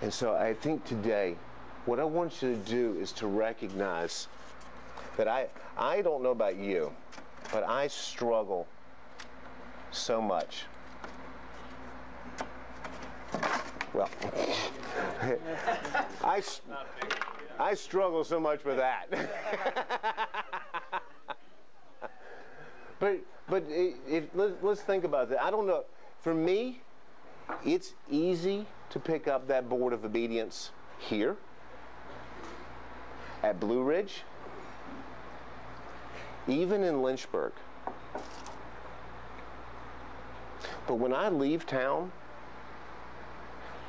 And so I think today, what I want you to do is to recognize that I don't know about you, but I struggle so much. Well, I struggle so much with that. but let's think about that. I don't know. For me, it's easy to pick up that board of obedience here at Blue Ridge, even in Lynchburg. But when I leave town,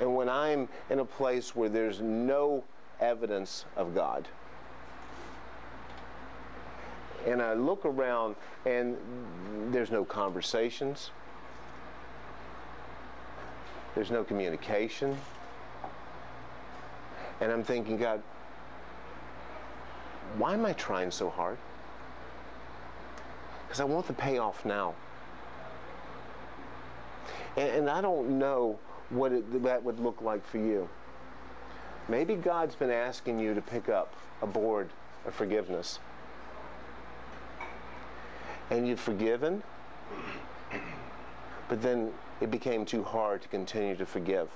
and when I'm in a place where there's no evidence of God, and I look around and there's no conversations, there's no communication, and I'm thinking, God, why am I trying so hard? Because I want the payoff now. And I don't know what that would look like for you. Maybe God's been asking you to pick up a board of forgiveness. And you've forgiven, but then it became too hard to continue to forgive.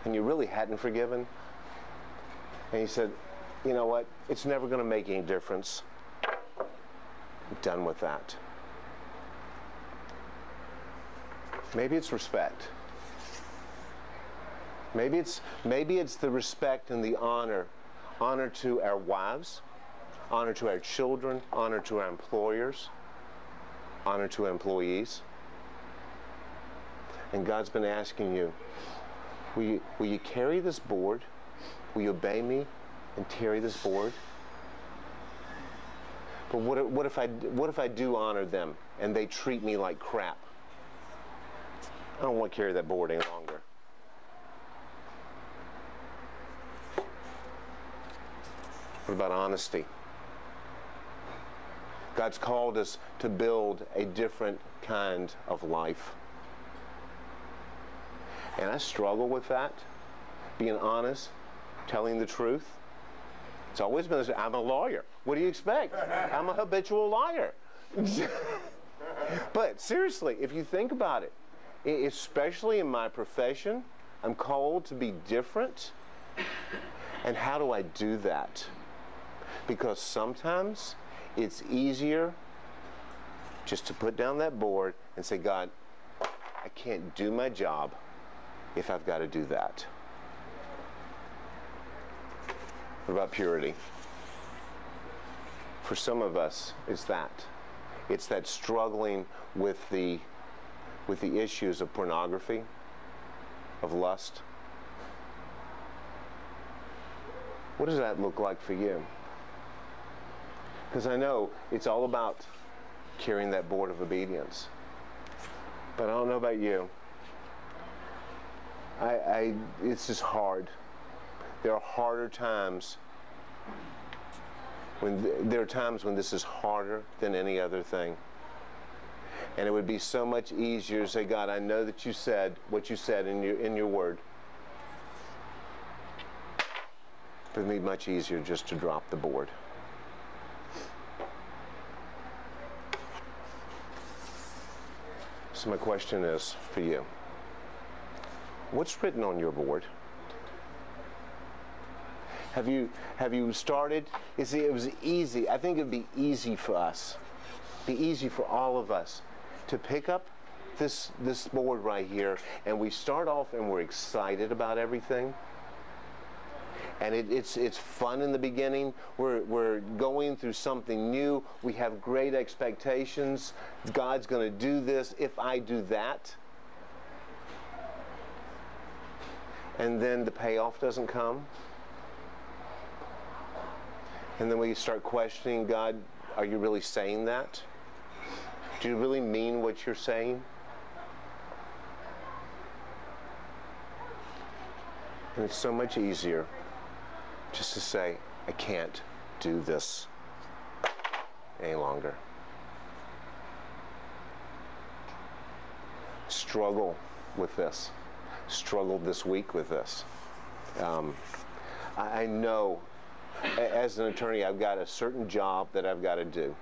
And you really hadn't forgiven. And you said, you know what, it's never going to make any difference. I'm done with that. Maybe it's respect. Maybe it's the respect and the honor to our wives, honor to our children, honor to our employers, honor to our employees. And God's been asking you, will you carry this board? Will you obey me and carry this board? But what if I do honor them and they treat me like crap? I don't want to carry that board any longer. What about honesty? God's called us to build a different kind of life. And I struggle with that, being honest, telling the truth. It's always been, I'm a lawyer. What do you expect? I'm a habitual liar. But seriously, if you think about it, especially in my profession, I'm called to be different. And how do I do that? Because sometimes it's easier just to put down that board and say, God, I can't do my job if I've got to do that. What about purity? For some of us, it's that. It's that struggling with the issues of pornography, of lust. What does that look like for you? Because I know it's all about carrying that board of obedience. But I don't know about you. It's just hard. There are harder times when this is harder than any other thing. And it would be so much easier to say, God, I know that you said what you said in your word. But it would be much easier just to drop the board. So my question is for you. What's written on your board? Have you started? You see, it was easy. I think it would be easy for us, be easy for all of us to pick up this board right here, and we start off and we're excited about everything. And it's fun in the beginning. We're going through something new. We have great expectations. God's going to do this if I do that. And then the payoff doesn't come. And then we start questioning, God, are you really saying that? Do you really mean what you're saying? And it's so much easier just to say, I can't do this any longer. Struggle with this. struggled this week with this. I know, as an attorney, I've got a certain job that I've got to do.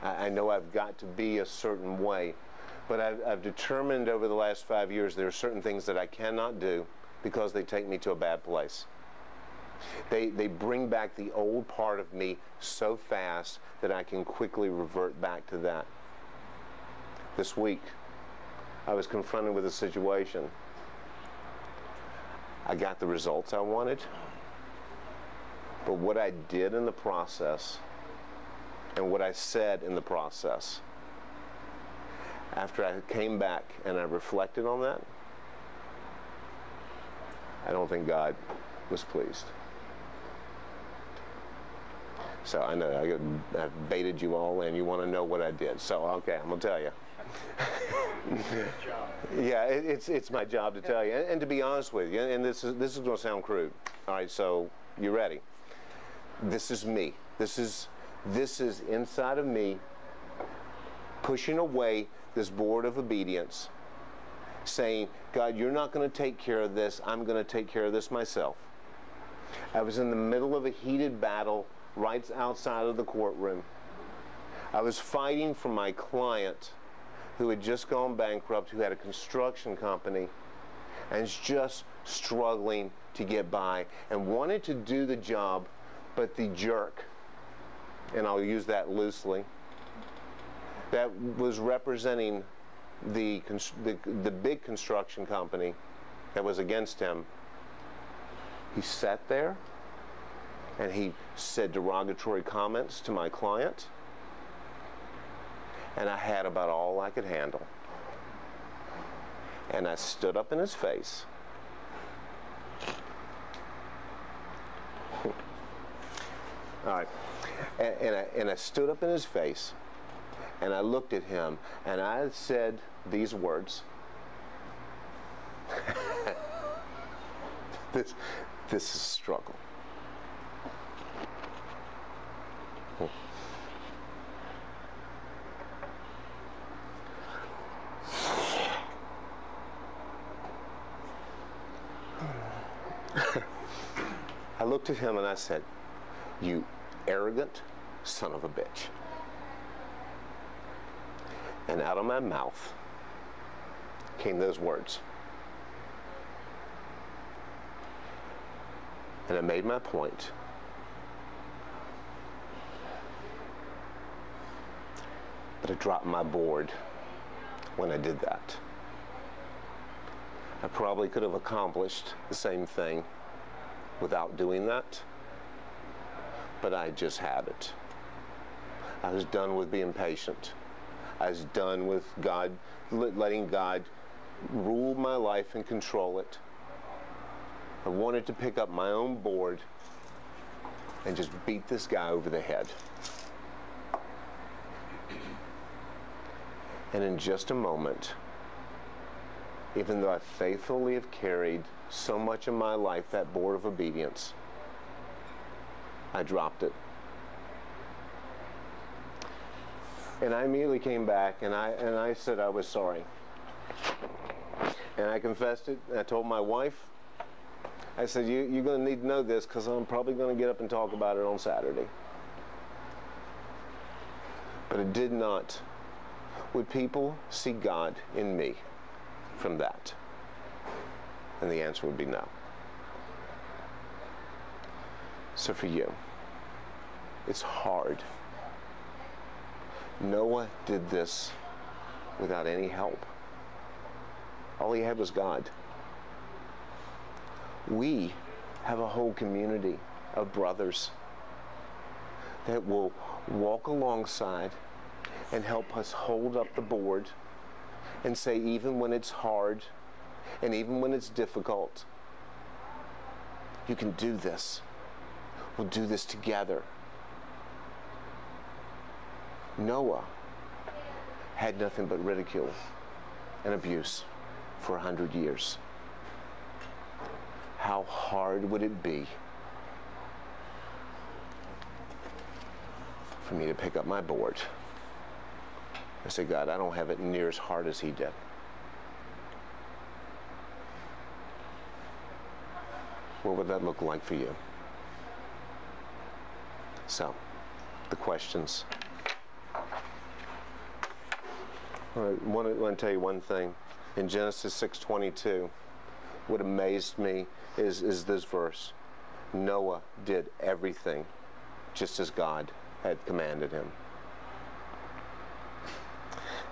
I know I've got to be a certain way, but I've determined over the last 5 years there are certain things that I cannot do because they take me to a bad place. They bring back the old part of me so fast that I can quickly revert back to that. This week, I was confronted with a situation. I got the results I wanted, but what I did in the process and what I said in the process, after I came back and I reflected on that, I don't think God was pleased. So I know I've baited you all in. You want to know what I did. So, okay, I'm going to tell you. Yeah, it's my job to tell you. And to be honest with you, and this is going to sound crude. All right, so you ready? This is me. This is inside of me pushing away this board of obedience, saying, God, you're not going to take care of this. I'm going to take care of this myself. I was in the middle of a heated battle right outside of the courtroom. I was fighting for my client who had just gone bankrupt, who had a construction company, and is just struggling to get by and wanted to do the job, but the jerk, and I'll use that loosely, that was representing the big construction company that was against him, he sat there and he said derogatory comments to my client, and I had about all I could handle. And I stood up in his face. All right. And I stood up in his face, and I looked at him, and I said these words. This is struggle. I looked at him and I said, you arrogant son of a bitch. And out of my mouth came those words. And I made my point. But I dropped my board when I did that. I probably could have accomplished the same thing without doing that, but I just had it. I was done with being patient. I was done with God, letting God rule my life and control it. I wanted to pick up my own board and just beat this guy over the head. And in just a moment, even though I faithfully have carried so much of my life that board of obedience, I dropped it. And I immediately came back and I said I was sorry. And I confessed it. And I told my wife, I said, you're going to need to know this because I'm probably going to get up and talk about it on Saturday. But it did not. Would people see God in me from that? And the answer would be no. So for you, it's hard. Noah did this without any help. All he had was God. We have a whole community of brothers that will walk alongside and help us hold up the board and say, even when it's hard and even when it's difficult, you can do this. We'll do this together. Noah had nothing but ridicule and abuse for 100 years. How hard would it be for me to pick up my board? I say, God, I don't have it near as hard as he did. what would that look like for you? So, the questions. I want to tell you one thing. In Genesis 6:22, what amazed me is this verse. Noah did everything just as God had commanded him.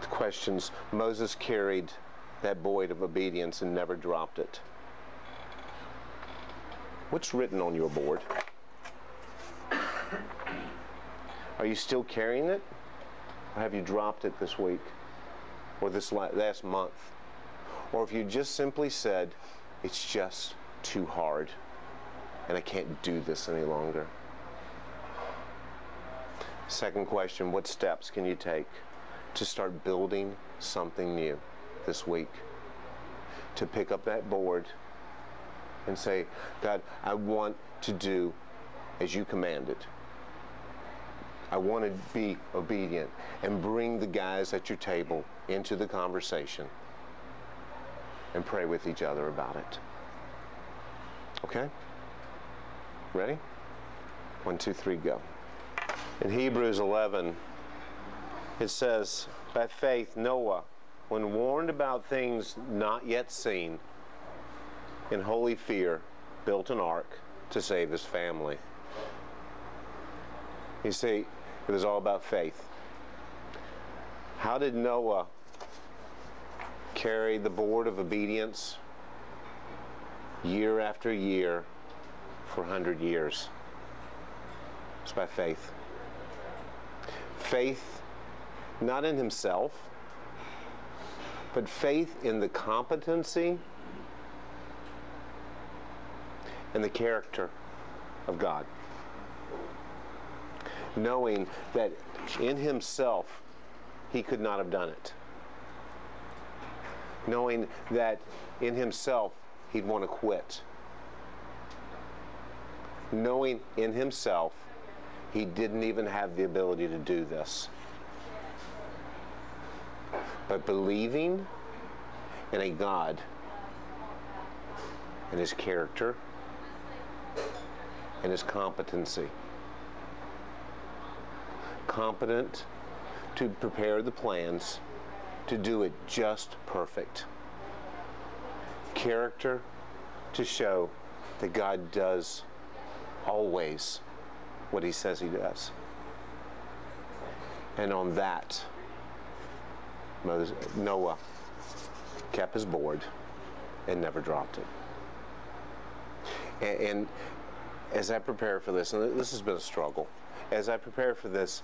The questions. Moses carried that buoy of obedience and never dropped it. What's written on your board? Are you still carrying it? Or have you dropped it this week? Or this last month? Or if you just simply said, it's just too hard and I can't do this any longer. Second question, what steps can you take to start building something new this week? To pick up that board and say, God, I want to do as you commanded. I want to be obedient and bring the guys at your table into the conversation and pray with each other about it. Okay? Ready? 1, 2, 3, go. In Hebrews 11, it says, by faith, Noah, when warned about things not yet seen, in holy fear, built an ark to save his family. You see, it was all about faith. How did Noah carry the board of obedience year after year for 100 years? It's by faith. Faith not in himself, but faith in the competency and the character of God. Knowing that in himself he could not have done it. Knowing that in himself he'd want to quit. Knowing in himself he didn't even have the ability to do this. But believing in a God and his character and his competency. Competent to prepare the plans, to do it just perfect. Character to show that God does always what he says he does. And on that, Noah kept his board and never dropped it. And as I prepare for this, and this has been a struggle, as I prepare for this,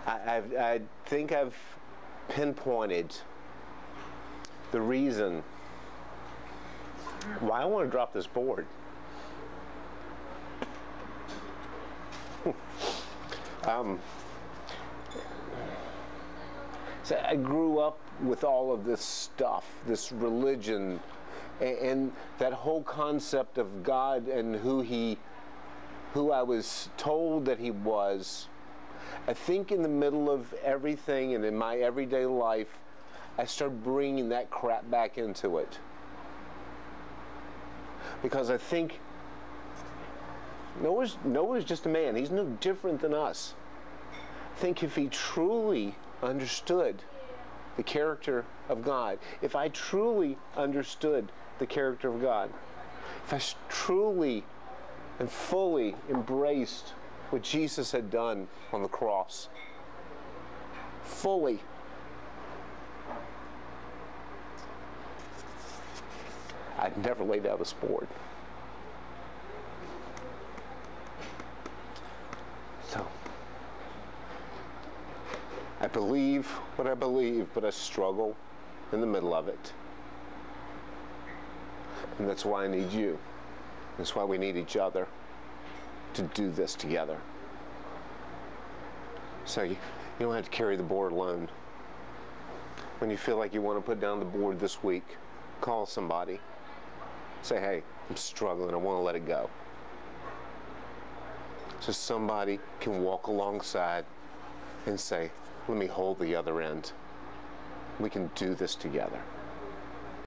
I think I've pinpointed the reason why I want to drop this board. So I grew up with all of this stuff, this religion, and that whole concept of God and who I was told that he was. I think in the middle of everything and in my everyday life, I started bringing that crap back into it. Because I think Noah's just a man. He's no different than us. I think if he truly understood the character of God, if I truly understood the character of God, if I truly and fully embraced what Jesus had done on the cross, fully, I'd never lay down this board. So, I believe what I believe, but I struggle in the middle of it. And that's why I need you. That's why we need each other to do this together. So you don't have to carry the board alone. When you feel like you want to put down the board this week, call somebody. Say, hey, I'm struggling, I want to let it go. So somebody can walk alongside and say, let me hold the other end. We can do this together.